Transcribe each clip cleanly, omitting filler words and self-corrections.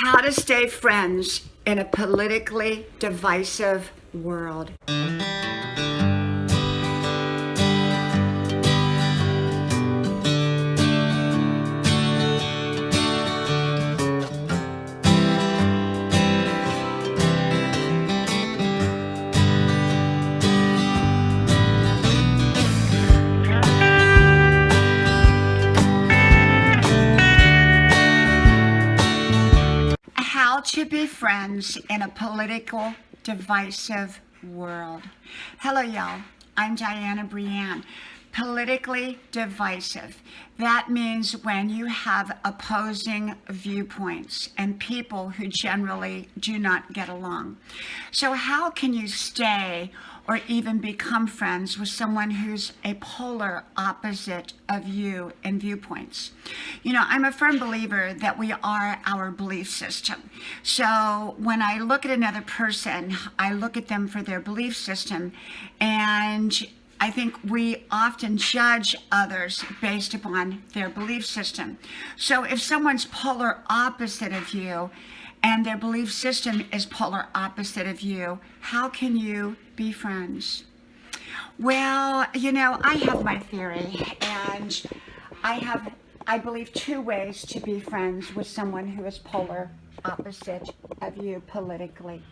How to stay friends in a politically divisive world. How to be friends in a political divisive world. Hello, y'all. I'm Diana Brienne. Politically divisive. That means when you have opposing viewpoints and people who generally do not get along. So how can you stay or even become friends with someone who's a polar opposite of you in viewpoints? You know, I'm a firm believer that we are our belief system. So when I look at another person, I look at them for their belief system, and I think we often judge others based upon their belief system. So if someone's polar opposite of you and their belief system is polar opposite of you, how can you be friends? Well, you know, I have my theory, and I believe, two ways to be friends with someone who is polar opposite of you politically.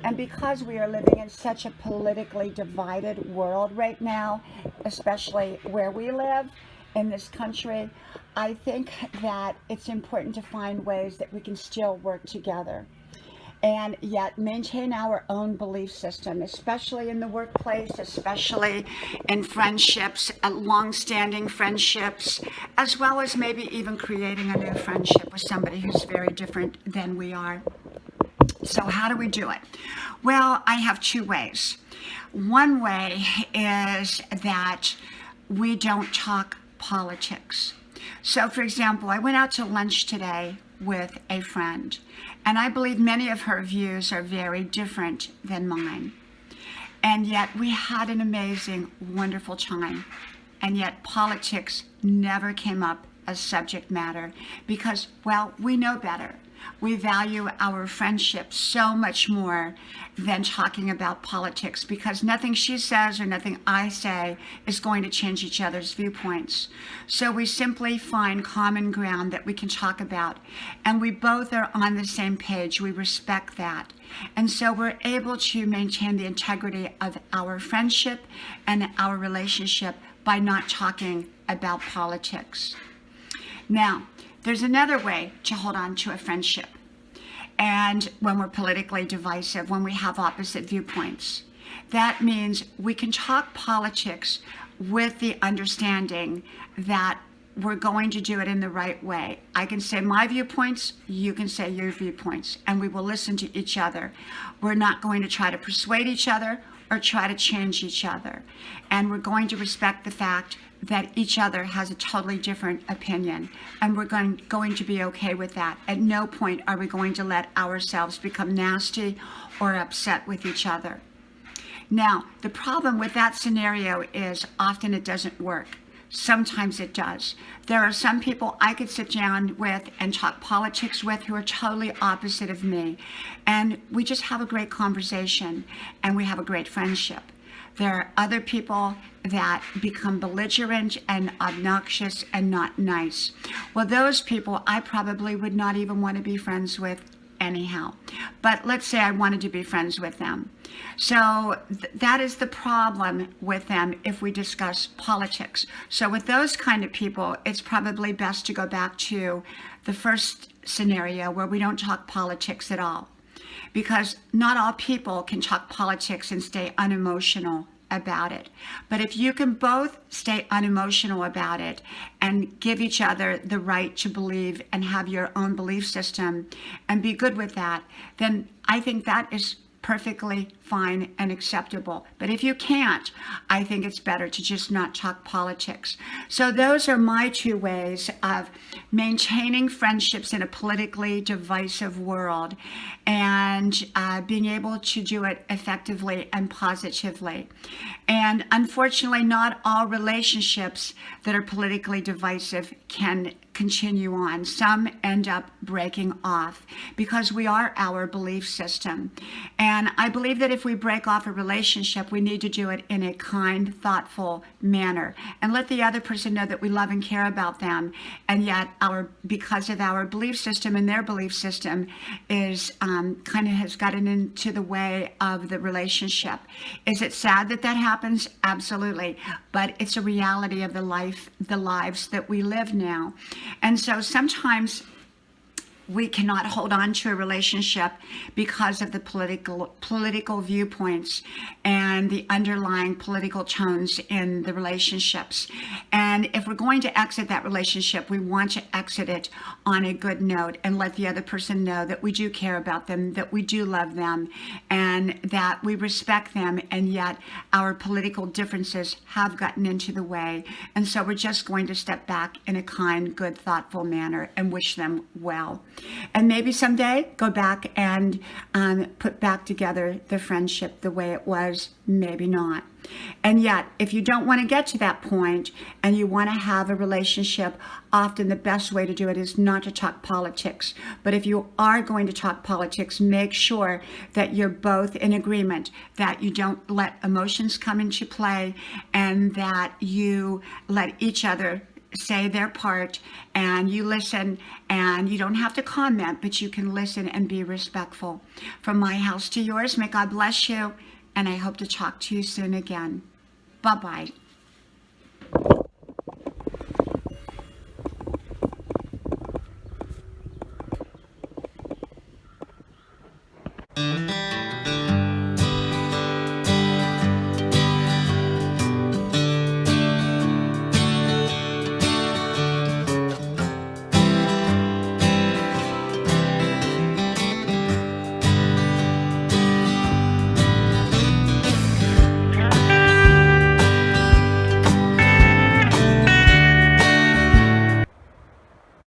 And because we are living in such a politically divided world right now, especially where we live in this country, I think that it's important to find ways that we can still work together and yet maintain our own belief system, especially in the workplace, especially in friendships, long-standing friendships, as well as maybe even creating a new friendship with somebody who's very different than we are. So how do we do it? Well, I have two ways. One way is that we don't talk politics. So, for example, I went out to lunch today with a friend, and I believe many of her views are very different than mine. And yet we had an amazing, wonderful time. And yet politics never came up as subject matter because, well, we know better. We value our friendship so much more than talking about politics because nothing she says or nothing I say is going to change each other's viewpoints. So we simply find common ground that we can talk about, and we both are on the same page. We respect that. And so we're able to maintain the integrity of our friendship and our relationship by not talking about politics. Now, there's another way to hold on to a friendship. And when we're politically divisive, when we have opposite viewpoints, that means we can talk politics with the understanding that we're going to do it in the right way. I can say my viewpoints, you can say your viewpoints, and we will listen to each other. We're not going to try to persuade each other or try to change each other. And we're going to respect the fact that each other has a totally different opinion, and we're going to be okay with that. At no point are we going to let ourselves become nasty or upset with each other. Now, the problem with that scenario is often it doesn't work. Sometimes it does. There are some people I could sit down with and talk politics with who are totally opposite of me, and we just have a great conversation and we have a great friendship. There are other people that become belligerent and obnoxious and not nice. Well, those people I probably would not even want to be friends with anyhow. But let's say I wanted to be friends with them. So that is the problem with them if we discuss politics. So with those kind of people, it's probably best to go back to the first scenario where we don't talk politics at all. Because not all people can talk politics and stay unemotional about it. But if you can both stay unemotional about it and give each other the right to believe and have your own belief system and be good with that, then I think that is perfectly fine and acceptable. But if you can't, I think it's better to just not talk politics. So those are my two ways of maintaining friendships in a politically divisive world and being able to do it effectively and positively. And unfortunately, not all relationships that are politically divisive can continue on. Some end up breaking off because we are our belief system. And I believe that if we break off a relationship, we need to do it in a kind, thoughtful manner and let the other person know that we love and care about them. And yet because of our belief system and their belief system is kind of has gotten into the way of the relationship. Is it sad that that happens? Absolutely. But it's a reality of the lives that we live now. And so sometimes we cannot hold on to a relationship because of the political viewpoints and the underlying political tones in the relationships. And if we're going to exit that relationship, we want to exit it on a good note and let the other person know that we do care about them, that we do love them, and that we respect them, and yet our political differences have gotten into the way. And so we're just going to step back in a kind, good, thoughtful manner and wish them well. And maybe someday go back and put back together the friendship the way it was, maybe not. And yet, if you don't want to get to that point and you want to have a relationship, often the best way to do it is not to talk politics. But if you are going to talk politics, make sure that you're both in agreement, that you don't let emotions come into play, and that you let each other say their part, and you listen, and you don't have to comment, but you can listen and be respectful. From my house to yours, may God bless you, and I hope to talk to you soon again. Bye-bye.